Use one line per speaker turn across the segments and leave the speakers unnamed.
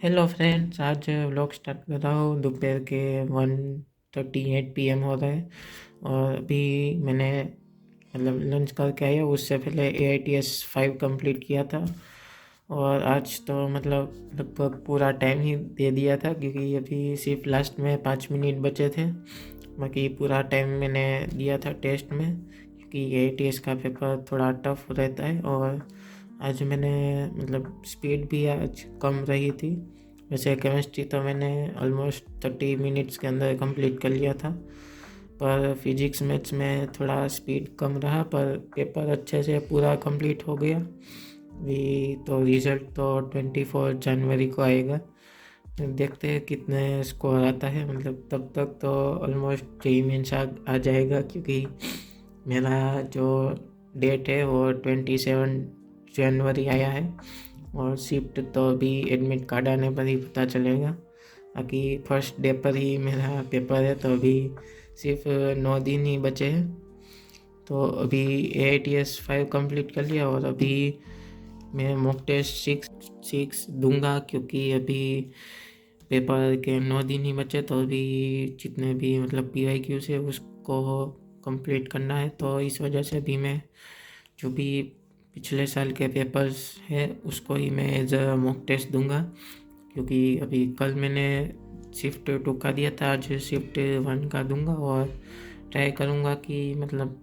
Hello friends, आज vlog start कर रहा हूँ। दोपहर के 1:38 PM हो रहा है और अभी मैंने लंच करके आया। उससे पहले AITS 5 कंप्लीट किया था और आज तो लगभग पूरा टाइम ही दे दिया था, क्योंकि अभी सिर्फ लास्ट में 5 मिनट बचे थे। बाकी पूरा टाइम मैंने दिया था टेस्ट में, क्योंकि AITS का पेपर थोड़ा टफ रहता है। और आज मैंने स्पीड भी आज कम रही थी। वैसे केमिस्ट्री तो मैंने ऑलमोस्ट 30 मिनट्स के अंदर कंप्लीट कर लिया था, पर फिजिक्स मैथ्स में थोड़ा स्पीड कम रहा, पर पेपर अच्छे से पूरा कंप्लीट हो गया। भी तो रिज़ल्ट तो 24 जनवरी को आएगा। देखते हैं कितने स्कोर आता है। तब तक तो ऑलमोस्ट जेईई मेंस आ जाएगा, क्योंकि मेरा जो डेट है वो 27 जनवरी आया है और शिफ्ट तो अभी एडमिट कार्ड आने पर ही पता चलेगा। बाकी फर्स्ट डे पर ही मेरा पेपर है, तो अभी सिर्फ 9 दिन ही बचे हैं। तो अभी AITS 5 कंप्लीट कर लिया और अभी मैं मॉक टेस्ट सिक्स दूंगा, क्योंकि अभी पेपर के 9 दिन ही बचे। तो अभी जितने भी PYQs है उसको कंप्लीट करना है। तो इस वजह से भी मैं जो भी पिछले साल के पेपर्स है उसको ही मैं एज अ मॉक टेस्ट दूंगा, क्योंकि अभी कल मैंने शिफ्ट 2 का दिया था, आज शिफ्ट 1 का दूंगा। और ट्राई करूंगा कि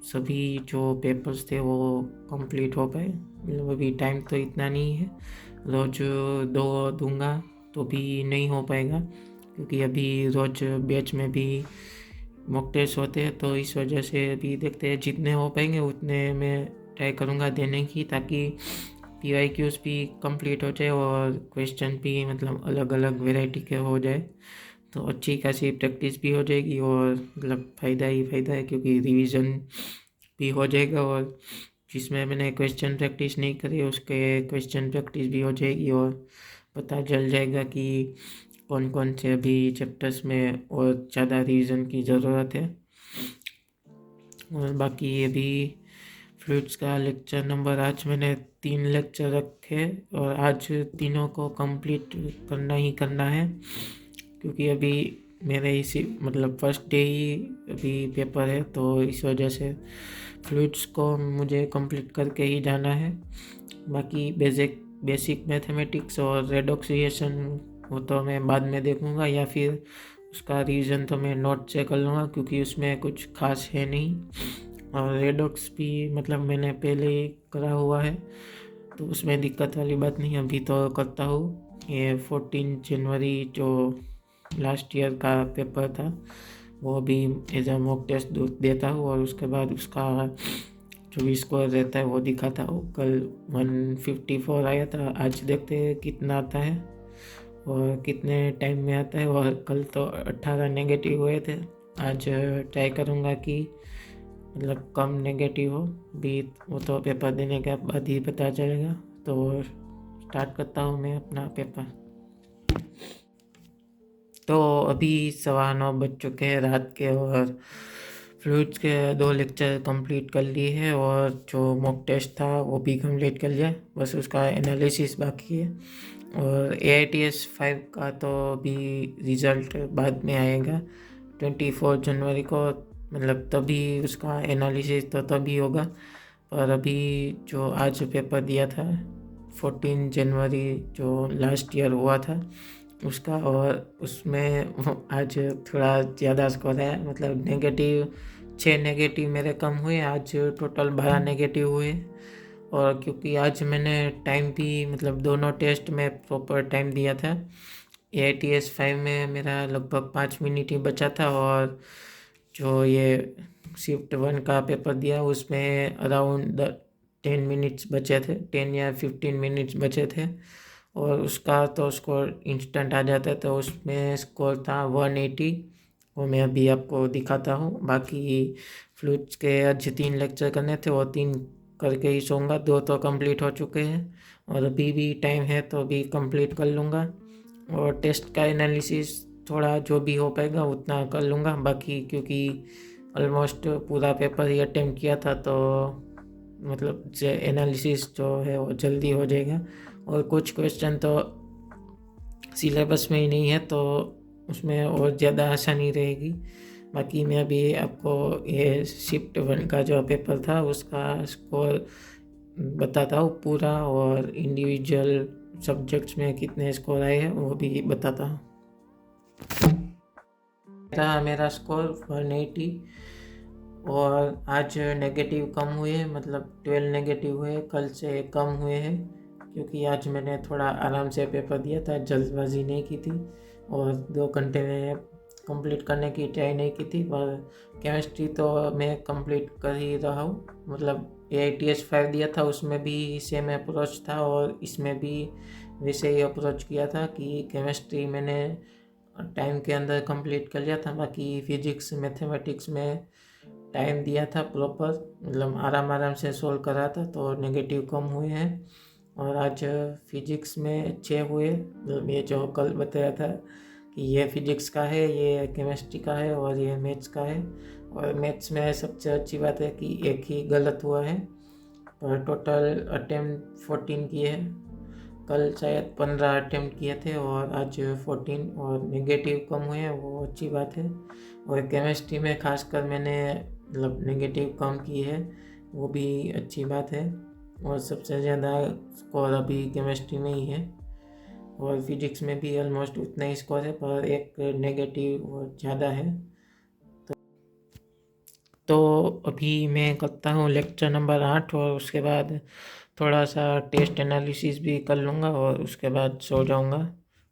सभी जो पेपर्स थे वो कंप्लीट हो पाए। अभी टाइम तो इतना नहीं है, रोज़ 2 दूंगा तो भी नहीं हो पाएगा, क्योंकि अभी रोज़ बैच में भी मॉक टेस्ट होते हैं। तो इस वजह से अभी देखते हैं, जितने हो पाएंगे उतने मैं ट्राई करूँगा देने की, ताकि PYQs भी कंप्लीट हो जाए और क्वेश्चन भी अलग अलग वैरायटी के हो जाए। तो अच्छी खासी प्रैक्टिस भी हो जाएगी और फ़ायदा ही फ़ायदा है, क्योंकि रिवीजन भी हो जाएगा और जिसमें मैंने क्वेश्चन प्रैक्टिस नहीं करी उसके क्वेश्चन प्रैक्टिस भी हो जाएगी और पता चल जाएगा कि कौन कौन से अभी चैप्टर्स में और ज़्यादा रिवीजन की ज़रूरत है। और बाकी अभी फ्लूइड्स का लेक्चर नंबर, आज मैंने 3 लेक्चर रखे और आज तीनों को कंप्लीट करना ही करना है, क्योंकि अभी मेरे इसी फर्स्ट डे ही अभी पेपर है। तो इस वजह से फ्लूइड्स को मुझे कंप्लीट करके ही जाना है। बाकी बेसिक मैथमेटिक्स और रेडॉक्स रिएक्शन वो तो मैं बाद में देखूंगा, या फिर उसका रिवीजन तो मैं नोट से कर लूँगा, क्योंकि उसमें कुछ खास है नहीं। और रेडॉक्स भी मैंने पहले ही करा हुआ है, तो उसमें दिक्कत वाली बात नहीं। अभी तो करता हूँ। ये 14 जनवरी जो लास्ट ईयर का पेपर था वो भी एज अ मॉक टेस्ट देता हूँ, और उसके बाद उसका जो भी स्कोर रहता है वो दिखाता हूँ। कल 154 आया था, आज देखते हैं कितना आता है और कितने टाइम में आता है। और कल तो 18 नेगेटिव हुए थे। आज ट्राई करूँगा कि कम नेगेटिव हो भी, वो तो पेपर देने के बाद ही पता चलेगा। तो स्टार्ट करता हूँ मैं अपना पेपर। तो अभी 9:15 बज चुके हैं रात के और फ्लूइड्स के 2 लेक्चर कंप्लीट कर लिए हैं और जो मॉक टेस्ट था वो भी कंप्लीट कर लिया, बस उसका एनालिसिस बाकी है। और AITS 5 का तो अभी रिज़ल्ट बाद में आएगा 24 जनवरी को, तभी उसका एनालिसिस तो तभी होगा। पर अभी जो आज पेपर दिया था 14 जनवरी जो लास्ट ईयर हुआ था उसका, और उसमें आज थोड़ा ज़्यादा स्कोर है। नेगेटिव 6 नेगेटिव मेरे कम हुए, आज टोटल 12 नेगेटिव हुए। और क्योंकि आज मैंने टाइम भी दोनों टेस्ट में प्रॉपर टाइम दिया था। AITS 5 में मेरा लगभग 5 मिनट ही बचा था, और जो ये शिफ्ट 1 का पेपर दिया उसमें अराउंड 10 मिनट्स बचे थे, 10 या 15 मिनट्स बचे थे। और उसका तो स्कोर इंस्टेंट आ जाता है, तो उसमें स्कोर था 180। वो मैं अभी आपको दिखाता हूँ। बाकी फ्लूइड्स के आज 3 लेक्चर करने थे, वो 3 करके ही सोऊंगा। 2 तो कंप्लीट हो चुके हैं और अभी भी टाइम है तो अभी कंप्लीट कर लूँगा। और टेस्ट का एनालिसिस थोड़ा जो भी हो पाएगा उतना कर लूँगा। बाकी क्योंकि ऑलमोस्ट पूरा पेपर ही अटेम्प्ट किया था, तो जो एनालिसिस जो है वो जल्दी हो जाएगा। और कुछ क्वेश्चन तो सिलेबस में ही नहीं है तो उसमें और ज़्यादा आसानी रहेगी। बाकी मैं अभी आपको ये शिफ्ट 1 का जो पेपर था उसका स्कोर बताता हूँ पूरा, और इंडिविजुअल सब्जेक्ट्स में कितने स्कोर आए हैं वो भी बताता हूँ। मेरा स्कोर 180, और आज नेगेटिव कम हुए, मतलब 12 नेगेटिव हुए, कल से कम हुए हैं, क्योंकि आज मैंने थोड़ा आराम से पेपर दिया था, जल्दबाजी नहीं की थी और 2 घंटे में कंप्लीट करने की ट्राई नहीं की थी। पर केमिस्ट्री तो मैं कंप्लीट कर ही रहा हूँ, मतलब AITS 5 दिया था उसमें भी सेम अप्रोच था और इसमें भी वैसे ही अप्रोच किया था कि केमिस्ट्री मैंने टाइम के अंदर कंप्लीट कर लिया था। बाकी फिजिक्स मैथमेटिक्स में टाइम दिया था प्रॉपर, मतलब आराम से सोल्व करा था, तो नेगेटिव कम हुए हैं। और आज फिजिक्स में 6 हुए, मतलब ये जो कल बताया था कि ये फिजिक्स का है, ये केमिस्ट्री का है और ये मैथ्स का है। और मैथ्स में सबसे अच्छी बात है कि एक ही गलत हुआ है, और टोटल अटेम्प्ट 14 किए हैं। कल शायद 15 अटेम्प्ट किए थे और आज 14, और नेगेटिव कम हुए हैं, वो अच्छी बात है। और केमिस्ट्री में खासकर मैंने मतलब नेगेटिव कम की है, वो भी अच्छी बात है। और सबसे ज़्यादा स्कोर अभी केमिस्ट्री में ही है, और फिजिक्स में भी ऑलमोस्ट उतना ही स्कोर है, पर एक नेगेटिव ज़्यादा है। तो अभी मैं करता हूँ लेक्चर नंबर 8, और उसके बाद थोड़ा सा टेस्ट एनालिसिस भी कर लूँगा और उसके बाद सो जाऊँगा।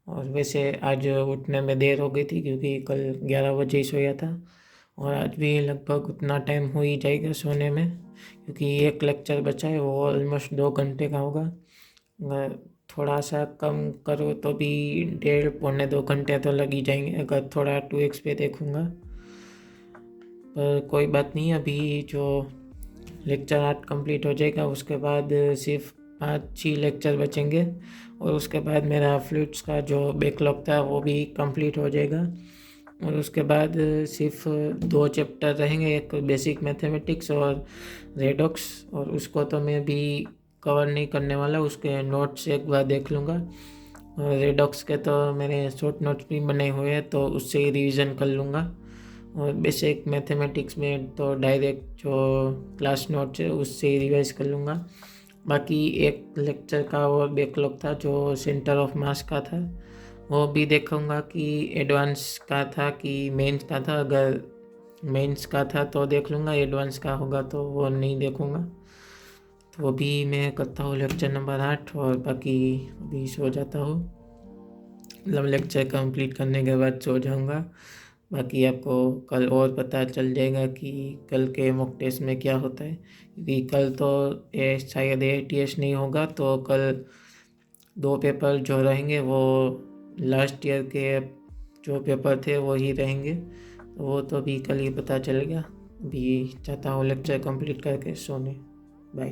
और वैसे आज उठने में देर हो गई थी क्योंकि कल 11 बजे ही सोया था, और आज भी लगभग उतना टाइम हो ही जाएगा सोने में, क्योंकि एक लेक्चर बचा है, वो ऑलमोस्ट 2 घंटे का होगा। अगर थोड़ा सा कम करो तो भी 1.5-2 घंटे तो लग ही जाएंगे, अगर थोड़ा 2x पे देखूँगा। पर कोई बात नहीं, अभी जो लेक्चर 8 कंप्लीट हो जाएगा उसके बाद सिर्फ 5-6 लेक्चर बचेंगे, और उसके बाद मेरा फ्लूइड्स का जो बैकलॉग था वो भी कंप्लीट हो जाएगा। और उसके बाद सिर्फ 2 चैप्टर रहेंगे, एक बेसिक मैथमेटिक्स और रेडॉक्स, और उसको तो मैं भी कवर नहीं करने वाला, उसके नोट्स एक बार देख लूँगा। और रेडॉक्स के तो मेरे शॉर्ट नोट्स भी बने हुए हैं, तो उससे ही रिवीजन कर लूँगा। और बेसिक मैथमेटिक्स में तो डायरेक्ट जो क्लास नोट्स है उससे ही रिवाइज कर लूँगा। बाकी एक लेक्चर का और बैकलॉग था जो सेंटर ऑफ मास का था, वो भी देखूँगा कि एडवांस का था कि मेंस का था। अगर मेंस का था तो देख लूँगा, एडवांस का होगा तो वो नहीं देखूँगा। तो अभी मैं करता हूँ लेक्चर नंबर 8, और बाकी अभी सो जाता हूँ, मतलब लेक्चर कंप्लीट करने के बाद सो जाऊँगा। बाकी आपको कल और पता चल जाएगा कि कल के मॉक टेस्ट में क्या होता है, क्योंकि कल तो शायद AITS नहीं होगा, तो कल 2 पेपर जो रहेंगे वो लास्ट ईयर के जो पेपर थे वो ही रहेंगे, तो वो तो अभी कल ही पता चलेगा। अभी चाहता हूँ लेक्चर कंप्लीट करके सोने। बाय।